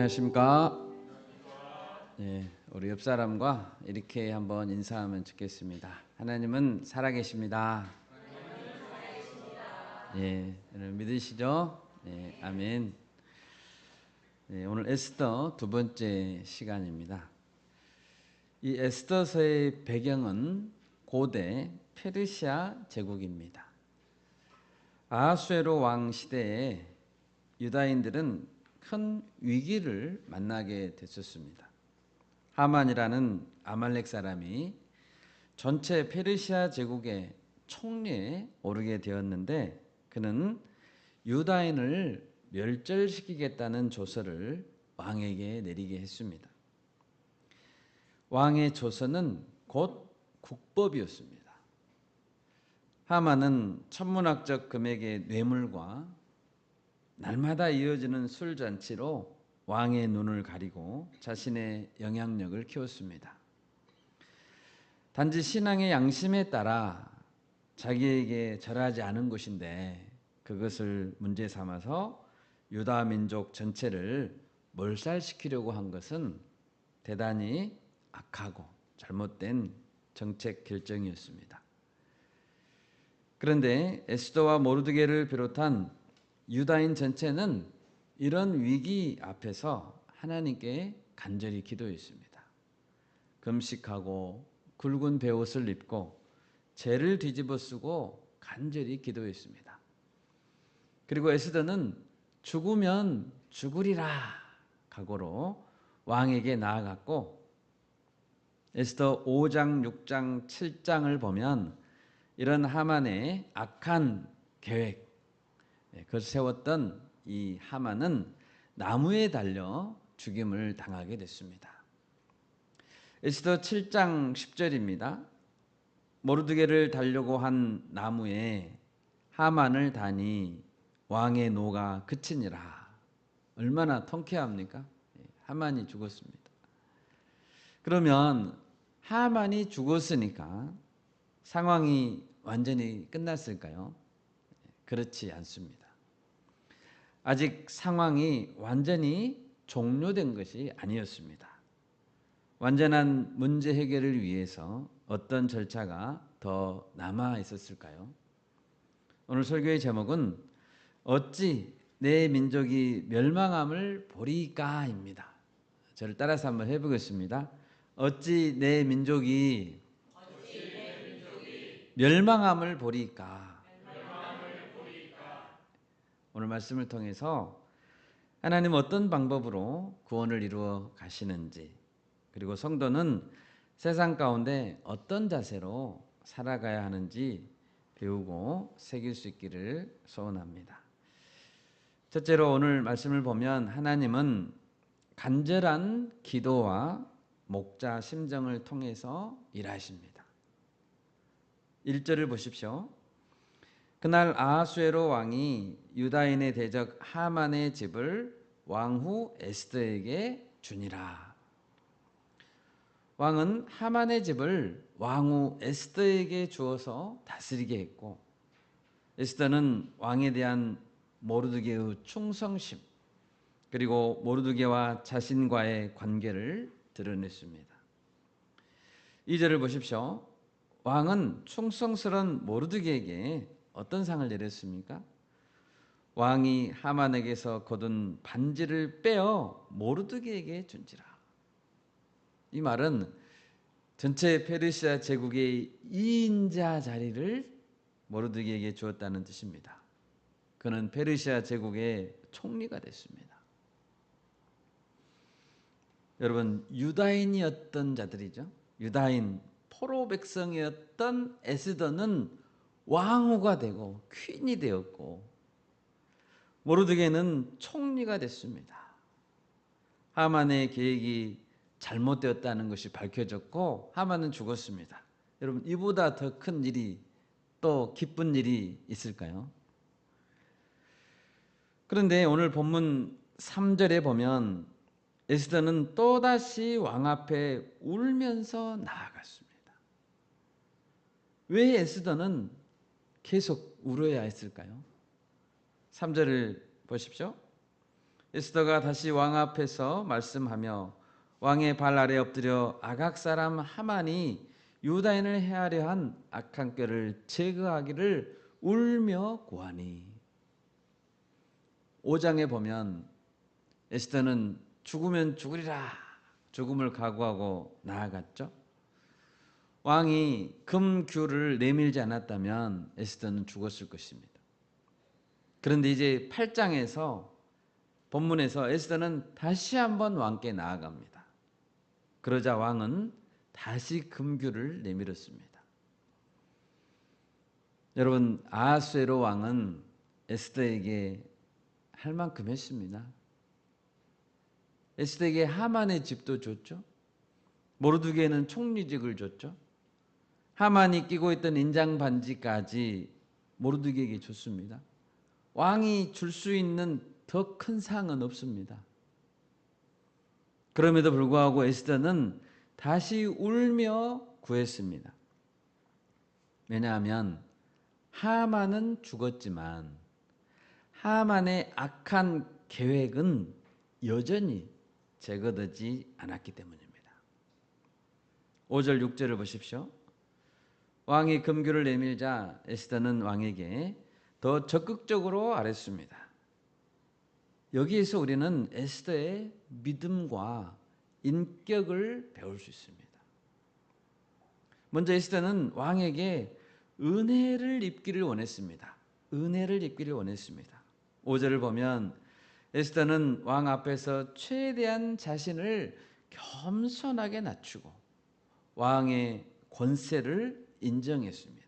안녕하십니까? 네, 우리 옆 사람과 이렇게 한번 인사하면 좋겠습니다. 하나님은 살아계십니다. 예, 여러분 믿으시죠? 네, 아멘. 네, 오늘 에스더 두 번째 시간입니다. 이 에스더서의 배경은 고대 페르시아 제국입니다. 아하수에로 왕 시대에 유다인들은 큰 위기를 만나게 됐었습니다. 하만이라는 아말렉 사람이 전체 페르시아 제국의 총리에 오르게 되었는데 그는 유다인을 멸절시키겠다는 조서를 왕에게 내리게 했습니다. 왕의 조서는 곧 국법이었습니다. 하만은 천문학적 금액의 뇌물과 날마다 이어지는 술잔치로 왕의 눈을 가리고 자신의 영향력을 키웠습니다. 단지 신앙의 양심에 따라 자기에게 절하지 않은 것인데 그것을 문제 삼아서 유다 민족 전체를 몰살시키려고 한 것은 대단히 악하고 잘못된 정책 결정이었습니다. 그런데 에스더와 모르드게를 비롯한 유다인 전체는 이런 위기 앞에서 하나님께 간절히 기도했습니다. 금식하고 굵은 베옷을 입고 죄를 뒤집어 쓰고 간절히 기도했습니다. 그리고 에스더는 죽으면 죽으리라 각오로 왕에게 나아갔고 에스더 5장, 6장, 7장을 보면 이런 하만의 악한 계획, 그것을 세웠던 이 하만은 나무에 달려 죽임을 당하게 됐습니다. 에스더 7장 10절입니다. 모르드게를 달려고 한 나무에 하만을 다니 왕의 노가 그치니라. 얼마나 통쾌합니까? 하만이 죽었습니다. 그러면 하만이 죽었으니까 상황이 완전히 끝났을까요? 그렇지 않습니다. 아직 상황이 완전히 종료된 것이 아니었습니다. 완전한 문제 해결을 위해서 어떤 절차가 더 남아 있었을까요? 오늘 설교의 제목은 어찌 내 민족이 멸망함을 보리까입니다. 저를 따라서 한번 해보겠습니다. 어찌 내 민족이 멸망함을 보리까. 오늘 말씀을 통해서 하나님 어떤 방법으로 구원을 이루어 가시는지, 그리고 성도는 세상 가운데 어떤 자세로 살아가야 하는지 배우고 새길 수 있기를 소원합니다. 첫째로 오늘 말씀을 보면 하나님은 간절한 기도와 목자 심정을 통해서 일하십니다. 1절을 보십시오. 그날 아하수에로 왕이 유다인의 대적 하만의 집을 왕후 에스더에게 주니라. 왕은 하만의 집을 왕후 에스더에게 주어서 다스리게 했고 에스더는 왕에 대한 모르드게의 충성심 그리고 모르드게와 자신과의 관계를 드러냈습니다. 2절을 보십시오. 왕은 충성스러운 모르드게에게 어떤 상을 내렸습니까? 왕이 하만에게서 거둔 반지를 빼어 모르드게에게 준지라. 이 말은 전체 페르시아 제국의 2인자 자리를 모르드게에게 주었다는 뜻입니다. 그는 페르시아 제국의 총리가 됐습니다. 여러분, 유다인이었던 자들이죠. 유다인 포로 백성이었던 에스더는 왕후가 되고 퀸이 되었고 모르드게는 총리가 됐습니다. 하만의 계획이 잘못되었다는 것이 밝혀졌고 하만은 죽었습니다. 여러분, 이보다 더 큰 일이 또 기쁜 일이 있을까요? 그런데 오늘 본문 3절에 보면 에스더는 또다시 왕 앞에 울면서 나아갔습니다. 왜 에스더는 계속 울어야 했을까요? 3절을 보십시오. 에스더가 다시 왕 앞에서 말씀하며 왕의 발 아래 엎드려 아각 사람 하만이 유다인을 해하려 한 악한 꾀를 제거하기를 울며 구하니. 5장에 보면 에스더는 죽으면 죽으리라 죽음을 각오하고 나아갔죠. 왕이 금규를 내밀지 않았다면 에스더는 죽었을 것입니다. 그런데 이제 8장에서 본문에서 에스더는 다시 한번 왕께 나아갑니다. 그러자 왕은 다시 금규를 내밀었습니다. 여러분, 아하수에로 왕은 에스더에게 할 만큼 했습니다. 에스더에게 하만의 집도 줬죠. 모르드게는 총리직을 줬죠. 하만이 끼고 있던 인장 반지까지 모르드게에게 줬습니다. 왕이 줄 수 있는 더 큰 상은 없습니다. 그럼에도 불구하고 에스더는 다시 울며 구했습니다. 왜냐하면 하만은 죽었지만 하만의 악한 계획은 여전히 제거되지 않았기 때문입니다. 5절 6절을 보십시오. 왕이 금규를 내밀자 에스더는 왕에게 더 적극적으로 아뢰습니다. 여기에서 우리는 에스더의 믿음과 인격을 배울 수 있습니다. 먼저 에스더는 왕에게 은혜를 입기를 원했습니다. 은혜를 입기를 원했습니다. 5절을 보면 에스더는 왕 앞에서 최대한 자신을 겸손하게 낮추고 왕의 권세를 인정했습니다.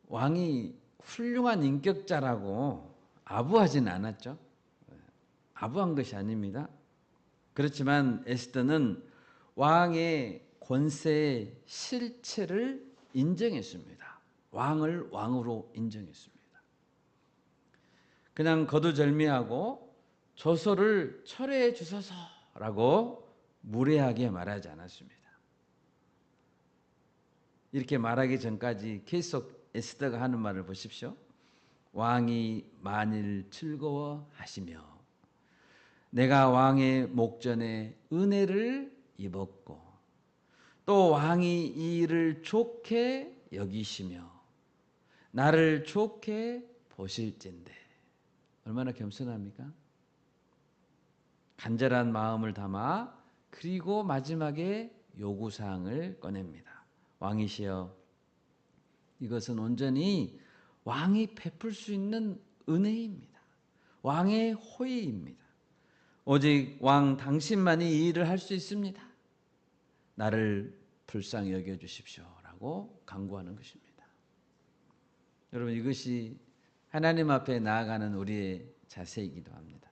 왕이 훌륭한 인격자라고 아부하진 않았죠. 아부한 것이 아닙니다. 그렇지만 에스더는 왕의 권세의 실체를 인정했습니다. 왕을 왕으로 인정했습니다. 그냥 거두절미하고 조서를 철회해 주소서라고 무례하게 말하지 않았습니다. 이렇게 말하기 전까지 계속 에스더가 하는 말을 보십시오. 왕이 만일 즐거워하시며 내가 왕의 목전에 은혜를 입었고 또 왕이 이 일을 좋게 여기시며 나를 좋게 보실진대. 얼마나 겸손합니까? 간절한 마음을 담아 그리고 마지막에 요구사항을 꺼냅니다. 왕이시여, 이것은 온전히 왕이 베풀 수 있는 은혜입니다. 왕의 호의입니다. 오직 왕 당신만이 이 일을 할 수 있습니다. 나를 불쌍히 여겨주십시오 라고 간구하는 것입니다. 여러분, 이것이 하나님 앞에 나아가는 우리의 자세이기도 합니다.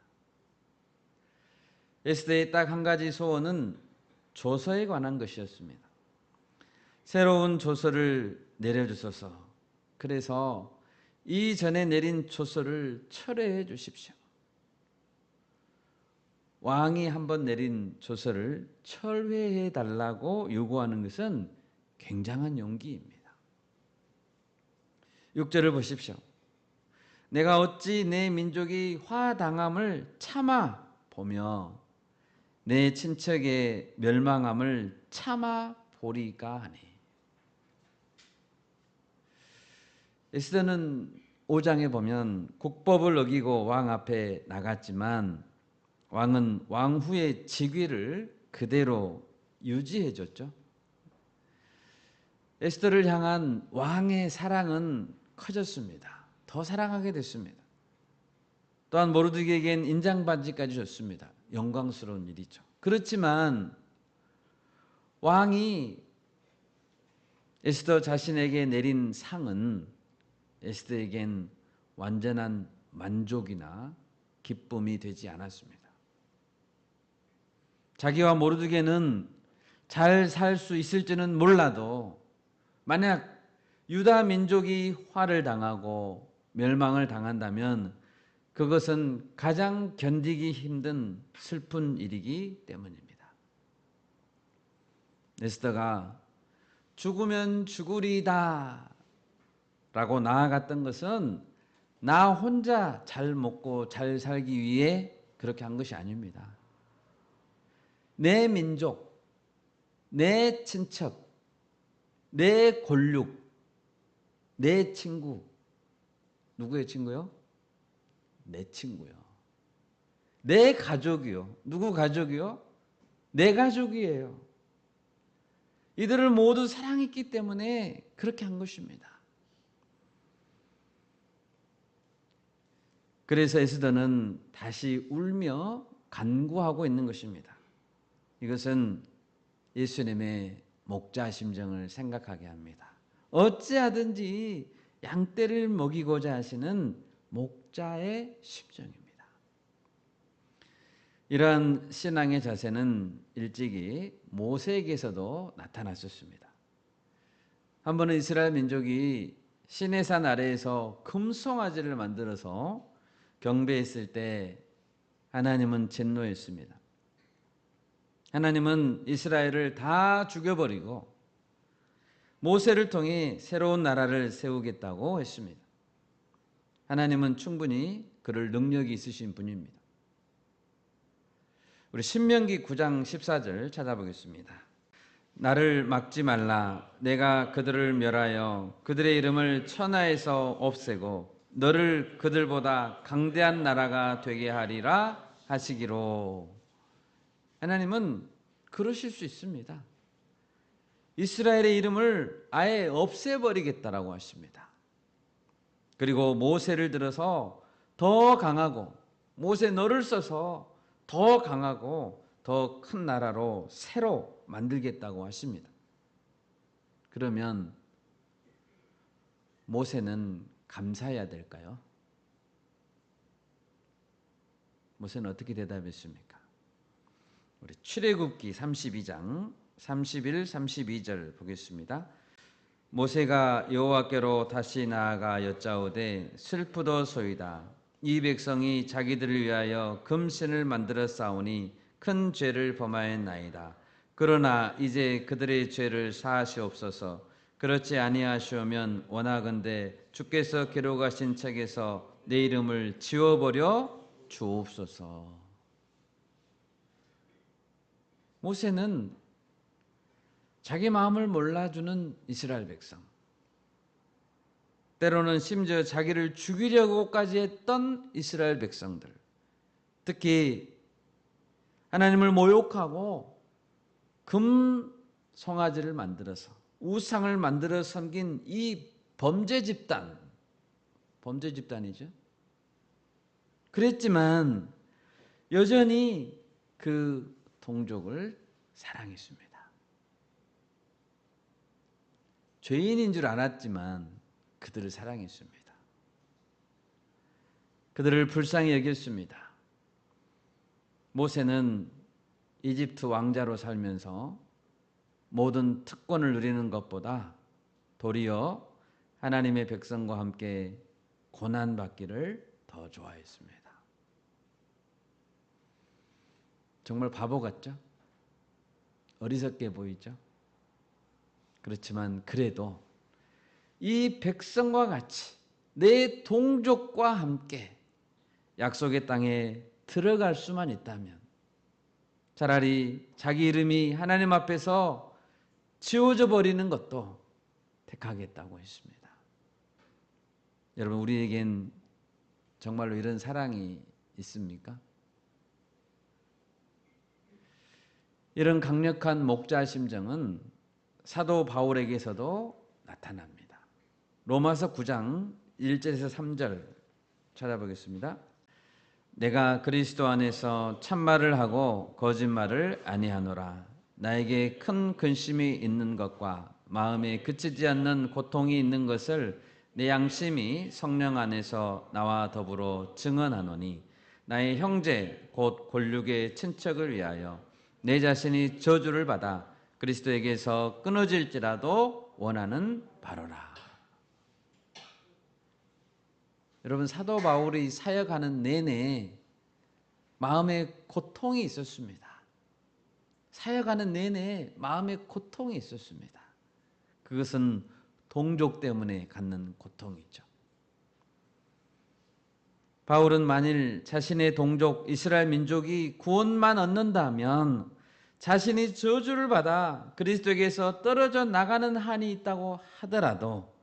에스더의 딱 한 가지 소원은 조서에 관한 것이었습니다. 새로운 조서를 내려주소서. 그래서 이전에 내린 조서를 철회해 주십시오. 왕이 한번 내린 조서를 철회해 달라고 요구하는 것은 굉장한 용기입니다. 6절을 보십시오. 내가 어찌 내 민족이 화당함을 참아 보며 내 친척의 멸망함을 참아 보리까 하니. 에스더는 5장에 보면 국법을 어기고 왕 앞에 나갔지만 왕은 왕후의 직위를 그대로 유지해 줬죠. 에스더를 향한 왕의 사랑은 커졌습니다. 더 사랑하게 됐습니다. 또한 모르드게에겐 인장반지까지 줬습니다. 영광스러운 일이죠. 그렇지만 왕이 에스더 자신에게 내린 상은 에스더에겐 완전한 만족이나 기쁨이 되지 않았습니다. 자기와 모르드게는 잘 살 수 있을지는 몰라도 만약 유다 민족이 화를 당하고 멸망을 당한다면 그것은 가장 견디기 힘든 슬픈 일이기 때문입니다. 에스더가 죽으면 죽으리다 라고 나아갔던 것은 나 혼자 잘 먹고 잘 살기 위해 그렇게 한 것이 아닙니다. 내 민족, 내 친척, 내 골육, 내 친구. 누구의 친구요? 내 친구요. 내 가족이요. 누구 가족이요? 내 가족이에요. 이들을 모두 사랑했기 때문에 그렇게 한 것입니다. 그래서 에스더는 다시 울며 간구하고 있는 것입니다. 이것은 예수님의 목자 심정을 생각하게 합니다. 어찌하든지 양떼를 먹이고자 하시는 목자의 심정입니다. 이러한 신앙의 자세는 일찍이 모세에게서도 나타났었습니다. 한 번은 이스라엘 민족이 시내산 아래에서 금송아지를 만들어서 경배했을 때 하나님은 진노했습니다. 하나님은 이스라엘을 다 죽여버리고 모세를 통해 새로운 나라를 세우겠다고 했습니다. 하나님은 충분히 그럴 능력이 있으신 분입니다. 우리 신명기 9장 14절 찾아보겠습니다. 나를 막지 말라. 내가 그들을 멸하여 그들의 이름을 천하에서 없애고 너를 그들보다 강대한 나라가 되게 하리라 하시기로. 하나님은 그러실 수 있습니다. 이스라엘의 이름을 아예 없애버리겠다라고 하십니다. 그리고 모세를 들어서 더 강하고 모세 너를 써서 더 강하고 더 큰 나라로 새로 만들겠다고 하십니다. 그러면 모세는 감사해야 될까요? 모세는 어떻게 대답했습니까? 우리 출애굽기 32장 31, 32절 보겠습니다. 모세가 여호와께로 다시 나아가 여짜오되 슬프도소이다. 이 백성이 자기들을 위하여 금신을 만들어 싸우니 큰 죄를 범하였나이다. 그러나 이제 그들의 죄를 사하시옵소서. 그렇지 아니하시오면 원하건대 주께서 기록하신 책에서 내 이름을 지워버려 주옵소서. 모세는 자기 마음을 몰라주는 이스라엘 백성, 때로는 심지어 자기를 죽이려고까지 했던 이스라엘 백성들, 특히 하나님을 모욕하고 금 송아지를 만들어서 우상을 만들어 섬긴 이 범죄 집단이죠. 그랬지만 여전히 그 동족을 사랑했습니다. 죄인인 줄 알았지만 그들을 사랑했습니다. 그들을 불쌍히 여겼습니다. 모세는 이집트 왕자로 살면서 모든 특권을 누리는 것보다 도리어 하나님의 백성과 함께 고난받기를 더 좋아했습니다. 정말 바보 같죠? 어리석게 보이죠? 그렇지만 그래도 이 백성과 같이 내 동족과 함께 약속의 땅에 들어갈 수만 있다면 차라리 자기 이름이 하나님 앞에서 지워져 버리는 것도 택하겠다고 했습니다. 여러분, 우리에겐 정말로 이런 사랑이 있습니까? 이런 강력한 목자 심정은 사도 바울에게서도 나타납니다. 로마서 9장 1절에서 3절 찾아보겠습니다. 내가 그리스도 안에서 참말을 하고 거짓말을 아니하노라. 나에게 큰 근심이 있는 것과 마음에 그치지 않는 고통이 있는 것을 내 양심이 성령 안에서 나와 더불어 증언하노니 나의 형제 곧 골육의 친척을 위하여 내 자신이 저주를 받아 그리스도에게서 끊어질지라도 원하는 바로라. 여러분, 사도 바울이 사역하는 내내 마음에 고통이 있었습니다. 사역하는 내내 마음에 고통이 있었습니다. 그것은 동족 때문에 갖는 고통이죠. 바울은 만일 자신의 동족 이스라엘 민족이 구원만 얻는다면 자신이 저주를 받아 그리스도에게서 떨어져 나가는 한이 있다고 하더라도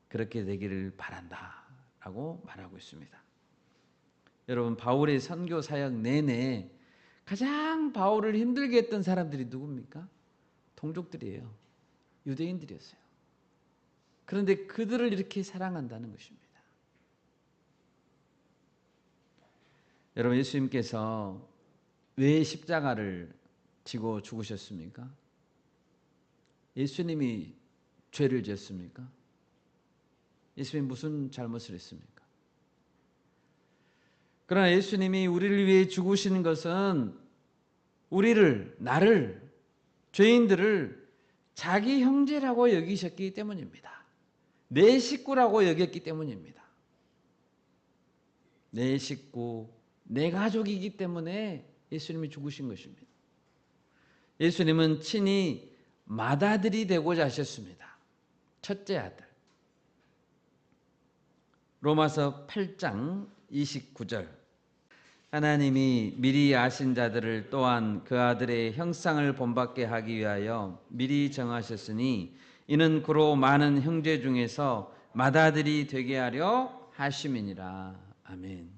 그렇게 되기를 바란다라고 말하고 있습니다. 여러분, 바울의 선교 사역 내내 가장 바울을 힘들게 했던 사람들이 누굽니까? 동족들이에요. 유대인들이었어요. 그런데 그들을 이렇게 사랑한다는 것입니다. 여러분, 예수님께서 왜 십자가를 지고 죽으셨습니까? 예수님이 죄를 지었습니까? 예수님이 무슨 잘못을 했습니까? 그러나 예수님이 우리를 위해 죽으시는 것은 우리를, 나를, 죄인들을 자기 형제라고 여기셨기 때문입니다. 내 식구라고 여겼기 때문입니다. 내 식구, 내 가족이기 때문에 예수님이 죽으신 것입니다. 예수님은 친히 맏아들이 되고자 하셨습니다. 첫째 아들. 로마서 8장 29절. 하나님이 미리 아신 자들을 또한 그 아들의 형상을 본받게 하기 위하여 미리 정하셨으니 이는 그로 많은 형제 중에서 맏아들이 되게 하려 하심이니라. 아멘.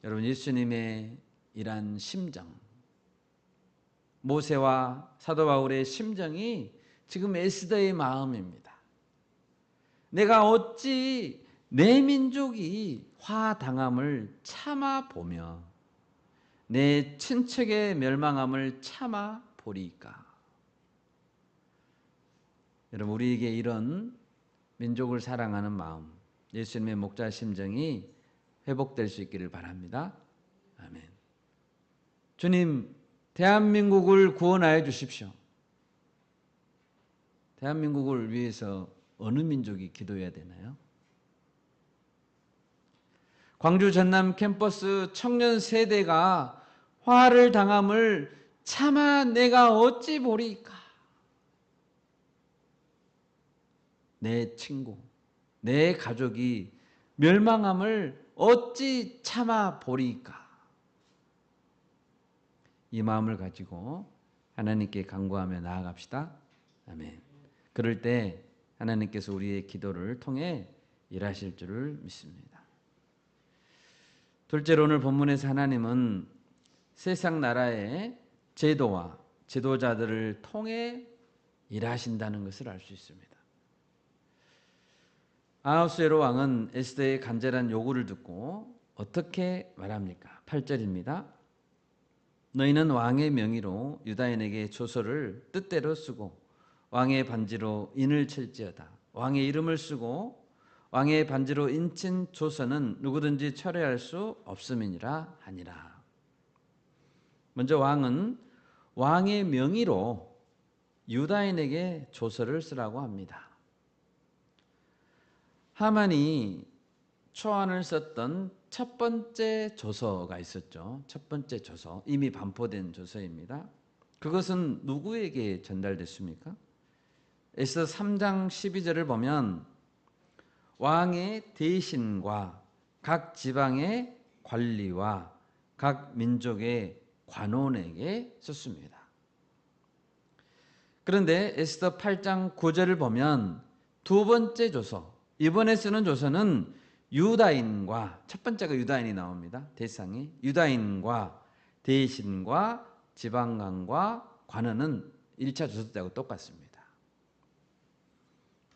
여러분, 예수님의 이런 심정, 모세와 사도 바울의 심정이 지금 에스더의 마음입니다. 내가 어찌 내 민족이 화당함을 참아 보며 내 친척의 멸망함을 참아 보리까. 여러분, 우리에게 이런 민족을 사랑하는 마음, 예수님의 목자 심정이 회복될 수 있기를 바랍니다. 아멘. 주님, 대한민국을 구원하여 주십시오. 대한민국을 위해서 어느 민족이 기도해야 되나요? 광주 전남 캠퍼스 청년 세대가 화를 당함을 차마 내가 어찌 보리까. 내 친구, 내 가족이 멸망함을 어찌 참아 보리까. 이 마음을 가지고 하나님께 간구하며 나아갑시다. 아멘. 그럴 때 하나님께서 우리의 기도를 통해 일하실 줄을 믿습니다. 둘째로, 오늘 본문에서 하나님은 세상 나라의 제도와 지도자들을 통해 일하신다는 것을 알 수 있습니다. 아하수에로 왕은 에스더의 간절한 요구를 듣고 어떻게 말합니까? 8절입니다. 너희는 왕의 명의로 유다인에게 조서를 뜻대로 쓰고 왕의 반지로 인을 칠지어다. 왕의 이름을 쓰고 왕의 반지로 인친 조서는 누구든지 철회할 수 없음이니라 하니라. 먼저 왕은 왕의 명의로 유다인에게 조서를 쓰라고 합니다. 하만이 초안을 썼던 첫 번째 조서가 있었죠. 첫 번째 조서, 이미 반포된 조서입니다. 그것은 누구에게 전달됐습니까? 에스더 3장 12절을 보면 왕의 대신과 각 지방의 관리와 각 민족의 관원에게 썼습니다. 그런데 에스더 8장 9절을 보면 두 번째 조서, 이번에 쓰는 조서는 유다인과, 첫 번째가 유다인이 나옵니다. 대상이 유다인과 대신과 지방관과 관원은 1차 조서 때하고 똑같습니다.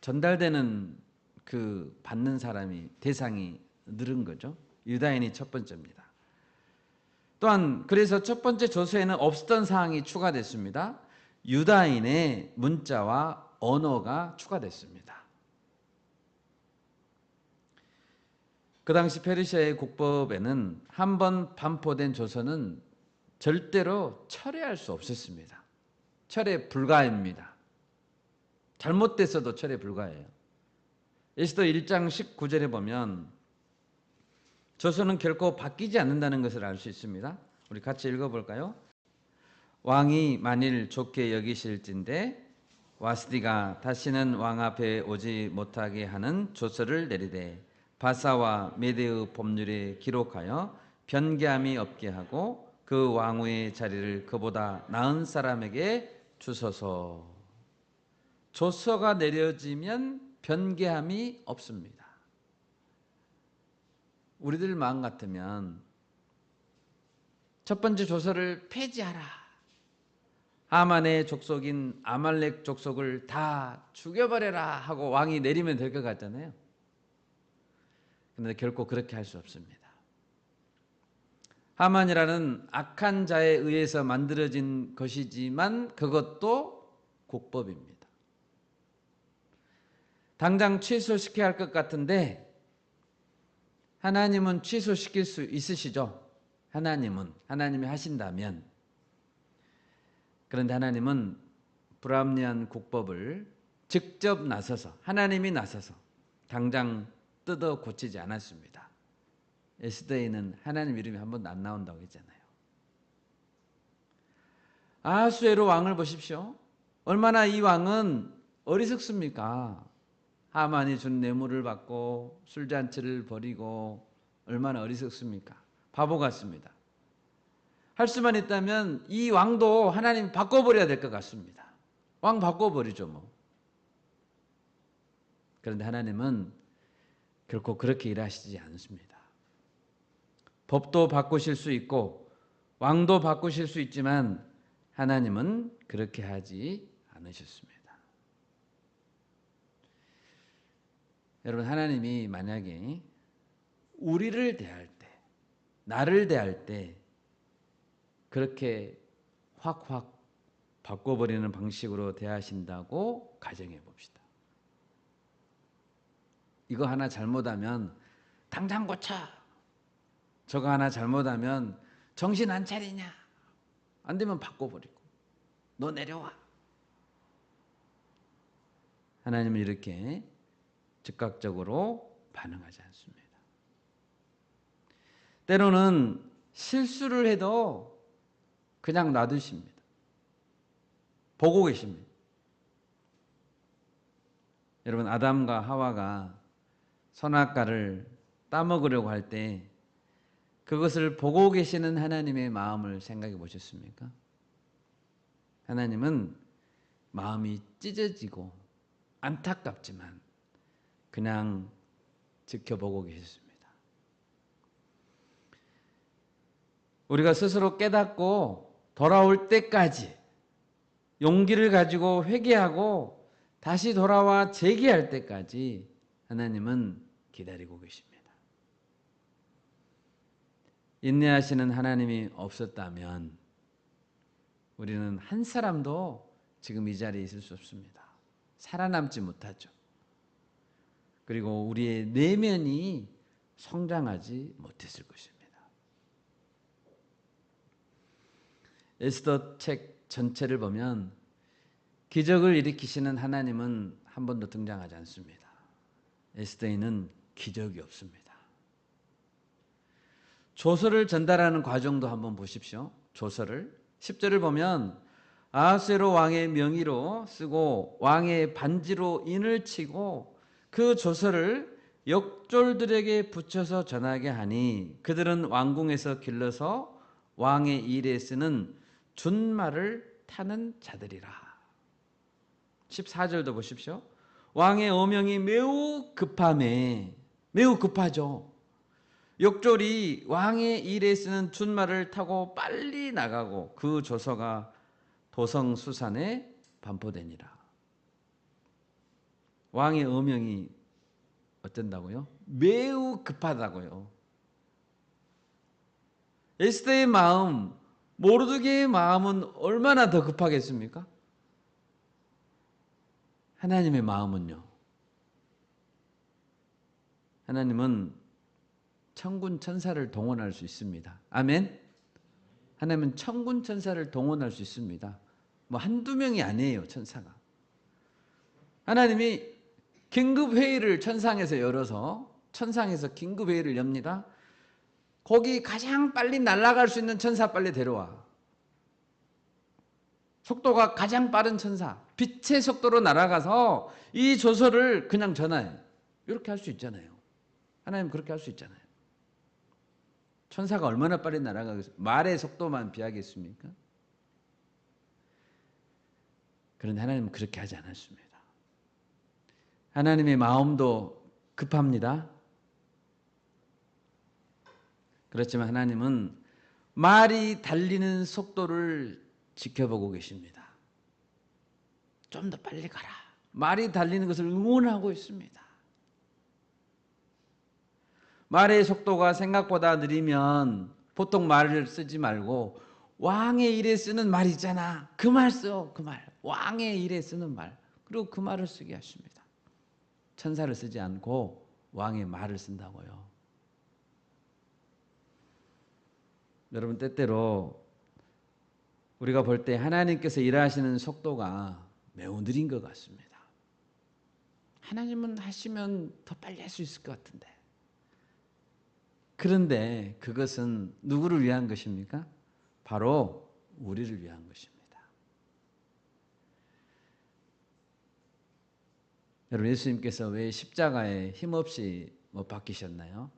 전달되는 그 받는 사람이, 대상이 늘은 거죠. 유다인이 첫 번째입니다. 또한 그래서 첫 번째 조서에는 없었던 사항이 추가됐습니다. 유다인의 문자와 언어가 추가됐습니다. 그 당시 페르시아의 국법에는 한 번 반포된 조서는 절대로 철회할 수 없었습니다. 철회 불가입니다. 잘못됐어도 철회 불가예요. 에스더 1장 19절에 보면 조서는 결코 바뀌지 않는다는 것을 알 수 있습니다. 우리 같이 읽어볼까요? 왕이 만일 좋게 여기실진대 와스디가 다시는 왕 앞에 오지 못하게 하는 조서를 내리되 바사와 메대의 법률에 기록하여 변개함이 없게 하고 그 왕후의 자리를 그보다 나은 사람에게 주소서. 조서가 내려지면 변개함이 없습니다. 우리들 마음 같으면 첫 번째 조서를 폐지하라. 하만의 족속인 아말렉 족속을 다 죽여버려라 하고 왕이 내리면 될 것 같잖아요. 그런데 결코 그렇게 할 수 없습니다. 하만이라는 악한 자에 의해서 만들어진 것이지만 그것도 국법입니다. 당장 취소시켜야 할 것 같은데 하나님은 취소시킬 수 있으시죠? 하나님이 하신다면. 그런데 하나님은 불합리한 국법을 직접 나서서, 하나님이 나서서 당장 뜯어 고치지 않았습니다. 에스더에는 하나님 이름이 한 번도 안 나온다고 했잖아요. 아하수에로 왕을 보십시오. 얼마나 이 왕은 어리석습니까? 하만이 준 뇌물을 받고 술잔치를 벌이고 얼마나 어리석습니까? 바보 같습니다. 할 수만 있다면 이 왕도 하나님 바꿔버려야 될 것 같습니다. 왕 바꿔버리죠 뭐. 그런데 하나님은 결코 그렇게 일하시지 않습니다. 법도 바꾸실 수 있고 왕도 바꾸실 수 있지만 하나님은 그렇게 하지 않으셨습니다. 여러분, 하나님이 만약에 우리를 대할 때, 나를 대할 때 그렇게 확확 바꿔버리는 방식으로 대하신다고 가정해 봅시다. 이거 하나 잘못하면 당장 고쳐. 저거 하나 잘못하면 정신 안 차리냐. 안 되면 바꿔버리고. 너 내려와. 하나님은 이렇게 즉각적으로 반응하지 않습니다. 때로는 실수를 해도 그냥 놔두십니다. 보고 계십니다. 여러분, 아담과 하와가 선악과를 따먹으려고 할 때 그것을 보고 계시는 하나님의 마음을 생각해 보셨습니까? 하나님은 마음이 찢어지고 안타깝지만 그냥 지켜보고 계셨습니다. 우리가 스스로 깨닫고 돌아올 때까지 용기를 가지고 회개하고 다시 돌아와 재기할 때까지 하나님은 기다리고 계십니다. 인내하시는 하나님이 없었다면 우리는 한 사람도 지금 이 자리에 있을 수 없습니다. 살아남지 못하죠. 그리고 우리의 내면이 성장하지 못했을 것입니다. 에스더 책 전체를 보면 기적을 일으키시는 하나님은 한 번도 등장하지 않습니다. 에스더에는 기적이 없습니다. 조서를 전달하는 과정도 한번 보십시오. 조서를 10절을 보면 아하수에로 왕의 명의로 쓰고 왕의 반지로 인을 치고 그 조서를 역졸들에게 붙여서 전하게 하니 그들은 왕궁에서 길러서 왕의 일에 쓰는 준말을 타는 자들이라. 14절도 보십시오. 왕의 어명이 매우 급함에, 매우 급하죠. 역졸이 왕의 일에 쓰는 준말을 타고 빨리 나가고 그 조서가 도성수산에 반포되니라. 왕의 어명이 어쩐다고요? 매우 급하다고요. 에스더의 마음, 모르드게의 마음은 얼마나 더 급하겠습니까? 하나님의 마음은요. 하나님은 천군 천사를 동원할 수 있습니다. 아멘. 하나님은 천군 천사를 동원할 수 있습니다. 뭐 한두 명이 아니에요, 천사가. 하나님이 긴급 회의를 천상에서 열어서 천상에서 긴급 회의를 엽니다. 거기 가장 빨리 날아갈 수 있는 천사 빨리 데려와. 속도가 가장 빠른 천사, 빛의 속도로 날아가서 이 조서를 그냥 전화해. 이렇게 할 수 있잖아요. 하나님 그렇게 할 수 있잖아요. 천사가 얼마나 빨리 날아가겠어요? 말의 속도만 비하겠습니까? 그런데 하나님은 그렇게 하지 않았습니다. 하나님의 마음도 급합니다. 그렇지만 하나님은 말이 달리는 속도를 지켜보고 계십니다. 좀 더 빨리 가라. 말이 달리는 것을 응원하고 있습니다. 말의 속도가 생각보다 느리면 보통 말을 쓰지 말고 왕의 일에 쓰는 말 있잖아. 그 말 써. 그 말. 왕의 일에 쓰는 말. 그리고 그 말을 쓰게 하십니다. 천사를 쓰지 않고 왕의 말을 쓴다고요. 여러분 때때로 우리가 볼 때 하나님께서 일하시는 속도가 매우 느린 것 같습니다. 하나님은 하시면 더 빨리 할 수 있을 것 같은데. 그런데 그것은 누구를 위한 것입니까? 바로 우리를 위한 것입니다. 여러분 예수님께서 왜 십자가에 힘없이 못 박히셨나요?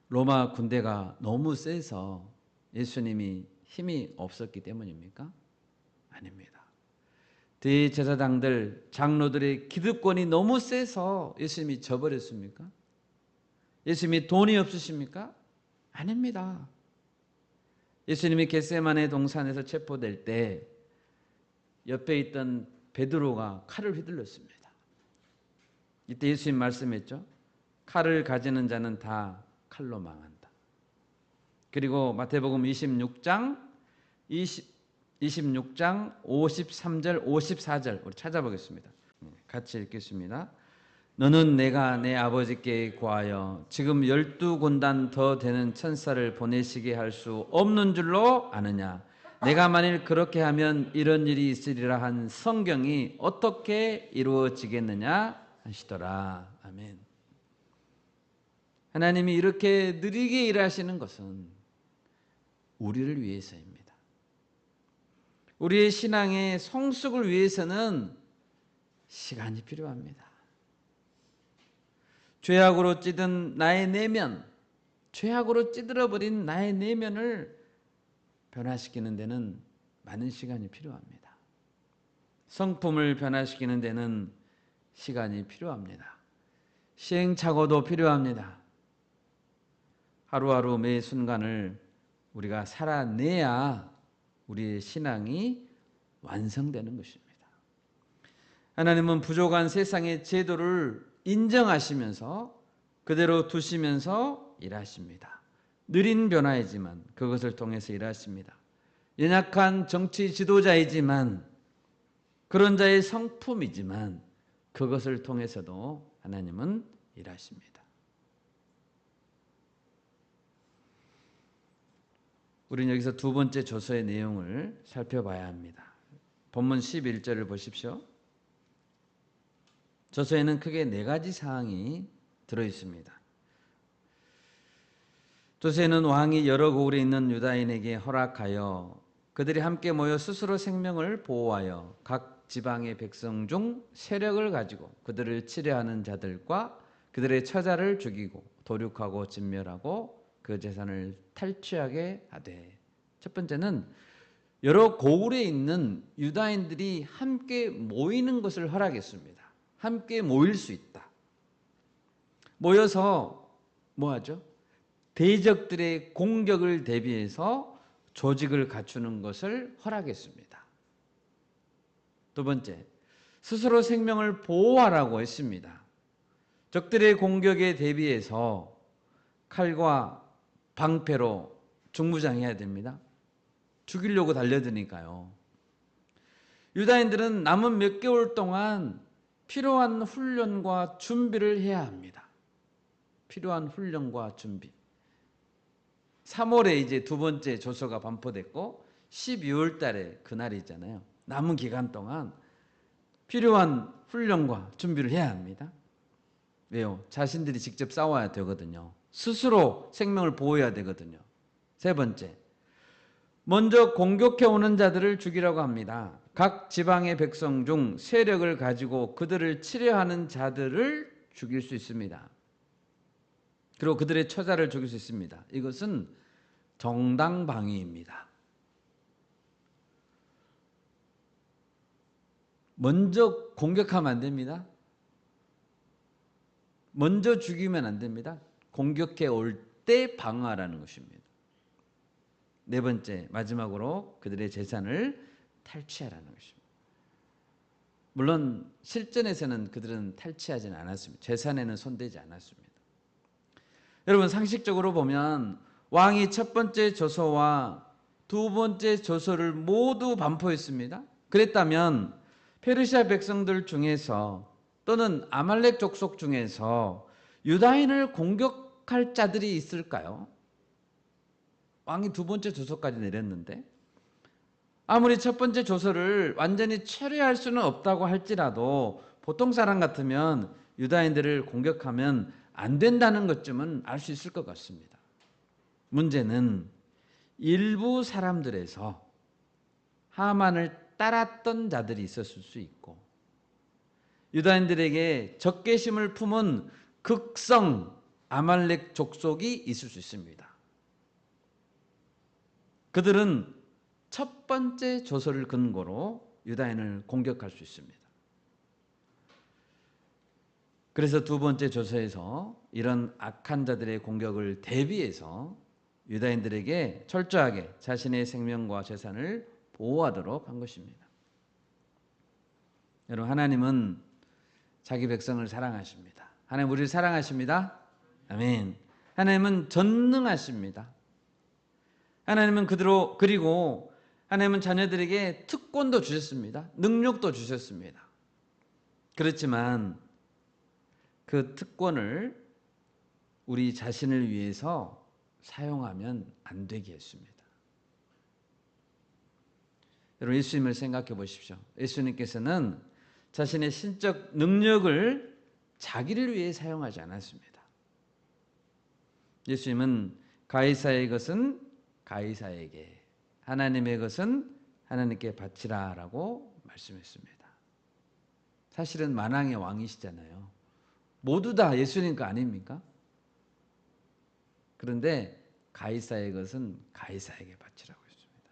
로마 군대가 너무 세서 예수님이 힘이 없었기 때문입니까? 아닙니다. 대제사장들, 장로들의 기득권이 너무 세서 예수님이 져버렸습니까? 예수님이 돈이 없으십니까? 아닙니다. 예수님이 겟세마네 동산에서 체포될 때 옆에 있던 베드로가 칼을 휘둘렀습니다. 이때 예수님 말씀했죠. 칼을 가지는 자는 다 칼로 망한다. 그리고 마태복음 26장 53절 54절 우리 찾아보겠습니다. 같이 읽겠습니다. 너는 내가 내 아버지께 구하여 지금 12군단 더 되는 천사를 보내시게 할 수 없는 줄로 아느냐. 내가 만일 그렇게 하면 이런 일이 있으리라 한 성경이 어떻게 이루어지겠느냐 하시더라. 아멘. 하나님이 이렇게 느리게 일하시는 것은 우리를 위해서입니다. 우리의 신앙의 성숙을 위해서는 시간이 필요합니다. 죄악으로 찌든 나의 내면, 죄악으로 찌들어버린 나의 내면을 변화시키는 데는 많은 시간이 필요합니다. 성품을 변화시키는 데는 시간이 필요합니다. 시행착오도 필요합니다. 하루하루 매 순간을 우리가 살아내야 우리의 신앙이 완성되는 것입니다. 하나님은 부족한 세상의 제도를 인정하시면서 그대로 두시면서 일하십니다. 느린 변화이지만 그것을 통해서 일하십니다. 연약한 정치 지도자이지만 그런 자의 성품이지만 그것을 통해서도 하나님은 일하십니다. 우리는 여기서 두 번째 조서의 내용을 살펴봐야 합니다. 본문 11절을 보십시오. 조서에는 크게 네 가지 사항이 들어있습니다. 조서에는 왕이 여러 고을에 있는 유다인에게 허락하여 그들이 함께 모여 스스로 생명을 보호하여 각 지방의 백성 중 세력을 가지고 그들을 치려하는 자들과 그들의 처자를 죽이고 도륙하고 진멸하고 그 재산을 탈취하게 하되. 첫 번째는 여러 고을에 있는 유다인들이 함께 모이는 것을 허락했습니다. 함께 모일 수 있다. 모여서 뭐하죠? 대적들의 공격을 대비해서 조직을 갖추는 것을 허락했습니다. 두 번째, 스스로 생명을 보호하라고 했습니다. 적들의 공격에 대비해서 칼과 방패로 중무장해야 됩니다. 죽이려고 달려드니까요. 유다인들은 남은 몇 개월 동안 필요한 훈련과 준비를 해야 합니다. 필요한 훈련과 준비. 3월에 이제 두 번째 조서가 반포됐고 12월 달에 그날이 있잖아요. 남은 기간 동안 필요한 훈련과 준비를 해야 합니다. 왜요? 자신들이 직접 싸워야 되거든요. 스스로 생명을 보호해야 되거든요. 세 번째, 먼저 공격해 오는 자들을 죽이라고 합니다. 각 지방의 백성 중 세력을 가지고 그들을 치려하는 자들을 죽일 수 있습니다. 그리고 그들의 처자를 죽일 수 있습니다. 이것은 정당방위입니다. 먼저 공격하면 안 됩니다. 먼저 죽이면 안 됩니다. 공격해 올 때 방어하라는 것입니다. 네 번째, 마지막으로 그들의 재산을 탈취하라는 것입니다. 물론 실전에서는 그들은 탈취하지는 않았습니다. 재산에는 손대지 않았습니다. 여러분, 상식적으로 보면 왕이 첫 번째 조서와 두 번째 조서를 모두 반포했습니다. 그랬다면 페르시아 백성들 중에서 또는 아말렉 족속 중에서 유다인을 공격할 자들이 있을까요? 왕이 두 번째 조서까지 내렸는데 아무리 첫 번째 조서를 완전히 철회할 수는 없다고 할지라도 보통 사람 같으면 유다인들을 공격하면 안 된다는 것쯤은 알 수 있을 것 같습니다. 문제는 일부 사람들에서 하만을 따랐던 자들이 있었을 수 있고 유다인들에게 적개심을 품은 극성 아말렉 족속이 있을 수 있습니다. 그들은 첫 번째 조서를 근거로 유다인을 공격할 수 있습니다. 그래서 두 번째 조서에서 이런 악한 자들의 공격을 대비해서 유다인들에게 철저하게 자신의 생명과 재산을 보호하도록 한 것입니다. 여러분, 하나님은 자기 백성을 사랑하십니다. 하나님 우리를 사랑하십니다. 아멘. 하나님은 전능하십니다. 하나님은 그리고 하나님은 자녀들에게 특권도 주셨습니다. 능력도 주셨습니다. 그렇지만 그 특권을 우리 자신을 위해서 사용하면 안 되게 했습니다. 여러분, 예수님을 생각해 보십시오. 예수님께서는 자신의 신적 능력을 자기를 위해 사용하지 않았습니다. 예수님은 가이사의 것은 가이사에게, 하나님의 것은 하나님께 바치라라고 말씀했습니다. 사실은 만왕의 왕이시잖아요. 모두 다 예수님 거 아닙니까? 그런데 가이사의 것은 가이사에게 바치라고 했습니다.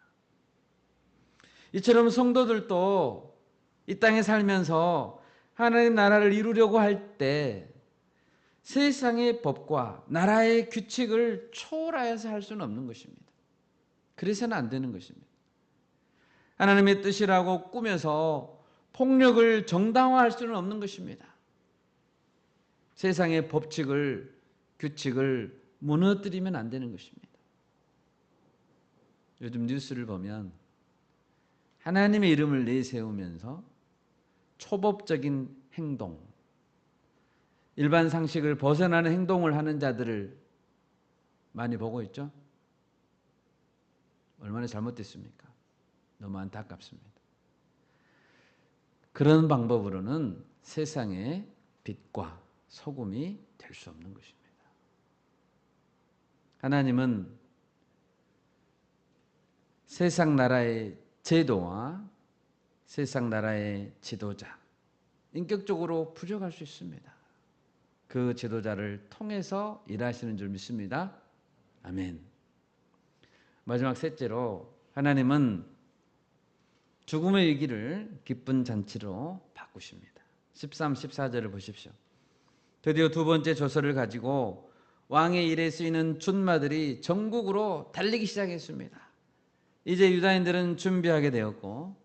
이처럼 성도들도 이 땅에 살면서 하나님 나라를 이루려고 할 때 세상의 법과 나라의 규칙을 초월하여서 할 수는 없는 것입니다. 그래서는 안 되는 것입니다. 하나님의 뜻이라고 꾸며서 폭력을 정당화할 수는 없는 것입니다. 세상의 법칙을, 규칙을 무너뜨리면 안 되는 것입니다. 요즘 뉴스를 보면 하나님의 이름을 내세우면서 초법적인 행동, 일반 상식을 벗어나는 행동을 하는 자들을 많이 보고 있죠? 얼마나 잘못됐습니까? 너무 안타깝습니다. 그런 방법으로는 세상의 빛과 소금이 될 수 없는 것입니다. 하나님은 세상 나라의 제도와 세상 나라의 지도자, 인격적으로 부족할 수 있습니다. 그 지도자를 통해서 일하시는 줄 믿습니다. 아멘. 마지막 셋째로 하나님은 죽음의 위기를 기쁜 잔치로 바꾸십니다. 13, 14절을 보십시오. 드디어 두 번째 조서를 가지고 왕의 일에 쓰이는 준마들이 전국으로 달리기 시작했습니다. 이제 유다인들은 준비하게 되었고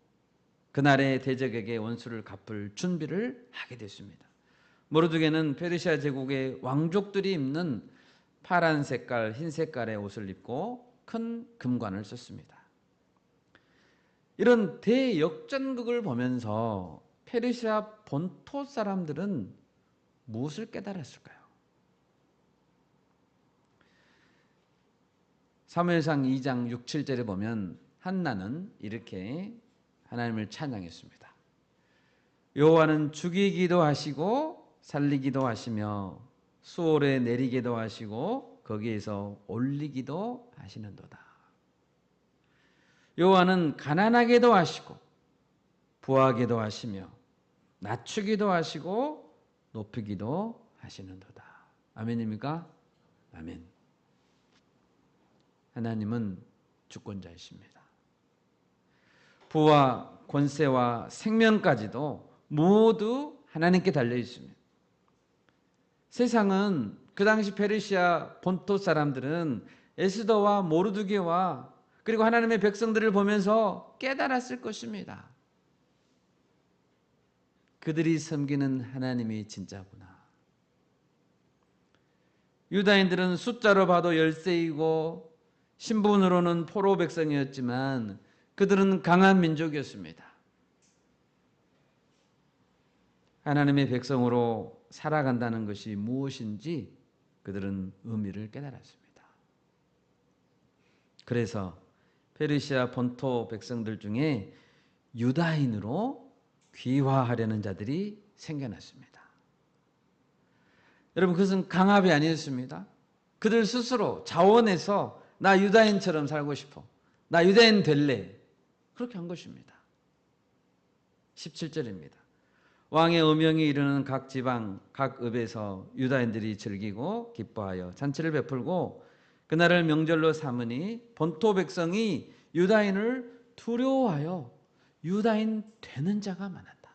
그날의 대적에게 원수를 갚을 준비를 하게 됐습니다. 모르드게는 페르시아 제국의 왕족들이 입는 파란 색깔, 흰 색깔의 옷을 입고 큰 금관을 썼습니다. 이런 대역전극을 보면서 페르시아 본토 사람들은 무엇을 깨달았을까요? 사무엘상 2장 6, 7절에 보면 한나는 이렇게 하나님을 찬양했습니다. 여호와는 죽이기도 하시고 살리기도 하시며 수월에 내리기도 하시고 거기에서 올리기도 하시는도다. 여호와는 가난하게도 하시고 부하게도 하시며 낮추기도 하시고 높이기도 하시는도다. 아멘입니까? 아멘. 하나님은 주권자이십니다. 부와 권세와 생명까지도 모두 하나님께 달려 있습니다. 세상은 그 당시 페르시아 본토 사람들은 에스더와 모르드게와 그리고 하나님의 백성들을 보면서 깨달았을 것입니다. 그들이 섬기는 하나님이 진짜구나. 유다인들은 숫자로 봐도 10세이고 신분으로는 포로 백성이었지만 그들은 강한 민족이었습니다. 하나님의 백성으로 살아간다는 것이 무엇인지 그들은 의미를 깨달았습니다. 그래서 페르시아 본토 백성들 중에 유다인으로 귀화하려는 자들이 생겨났습니다. 여러분, 그것은 강압이 아니었습니다. 그들 스스로 자원해서 나 유다인처럼 살고 싶어, 나 유다인 될래, 그렇게 한 것입니다. 17절입니다. 왕의 음명이 이르는 각 지방 각 읍에서 유다인들이 즐기고 기뻐하여 잔치를 베풀고 그날을 명절로 삼으니 본토 백성이 유다인을 두려워하여 유다인 되는 자가 많았다.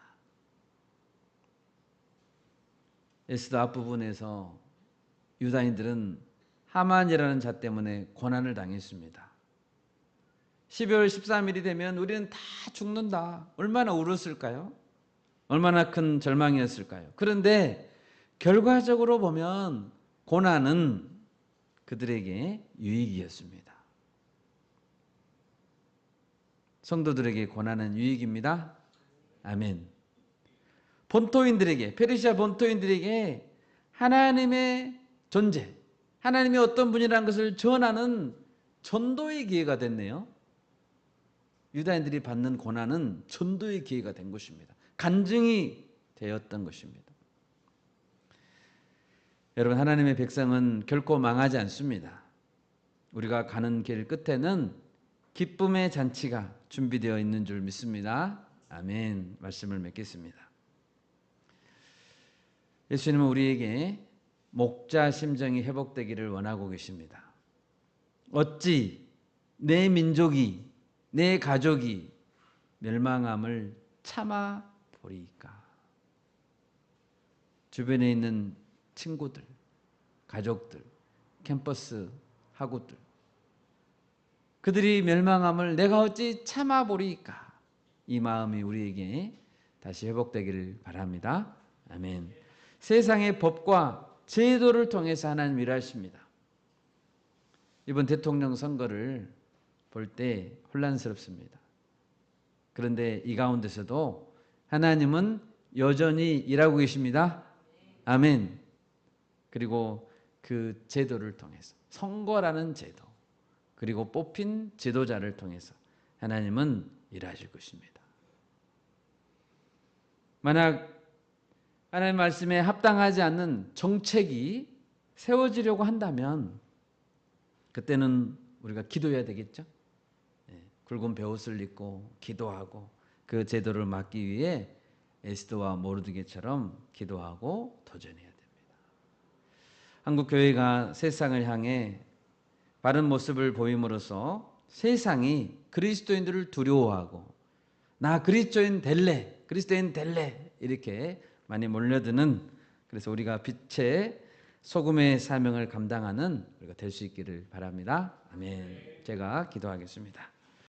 에스더 앞부분에서 유다인들은 하만이라는 자 때문에 고난을 당했습니다. 12월 13일이 되면 우리는 다 죽는다. 얼마나 울었을까요? 얼마나 큰 절망이었을까요? 그런데 결과적으로 보면 고난은 그들에게 유익이었습니다. 성도들에게 고난은 유익입니다. 아멘. 본토인들에게, 페르시아 본토인들에게 하나님의 존재, 하나님이 어떤 분이라는 것을 전하는 전도의 기회가 됐네요. 유다인들이 받는 고난은 전도의 기회가 된 것입니다. 간증이 되었던 것입니다. 여러분, 하나님의 백성은 결코 망하지 않습니다. 우리가 가는 길 끝에는 기쁨의 잔치가 준비되어 있는 줄 믿습니다. 아멘. 말씀을 맺겠습니다. 예수님은 우리에게 목자 심정이 회복되기를 원하고 계십니다. 어찌 내 민족이, 내 가족이 멸망함을 참아 보리이까. 주변에 있는 친구들, 가족들, 캠퍼스 학우들, 그들이 멸망함을 내가 어찌 참아 보리이까. 이 마음이 우리에게 다시 회복되기를 바랍니다. 아멘. 세상의 법과 제도를 통해서 하나님 일하십니다. 이번 대통령 선거를 볼 때 혼란스럽습니다. 그런데 이 가운데서도 하나님은 여전히 일하고 계십니다. 아멘. 그리고 그 제도를 통해서, 선거라는 제도, 그리고 뽑힌 지도자를 통해서 하나님은 일하실 것입니다. 만약 하나님의 말씀에 합당하지 않는 정책이 세워지려고 한다면 그때는 우리가 기도해야 되겠죠. 굵은 베옷을 입고 기도하고 그 제도를 막기 위해 에스더와 모르드게처럼 기도하고 도전해야 됩니다. 한국 교회가 세상을 향해 바른 모습을 보임으로써 세상이 그리스도인들을 두려워하고 나 그리스도인 될래, 그리스도인 될래 이렇게 많이 몰려드는, 그래서 우리가 빛의 소금의 사명을 감당하는 우리가 될 수 있기를 바랍니다. 아멘. 제가 기도하겠습니다.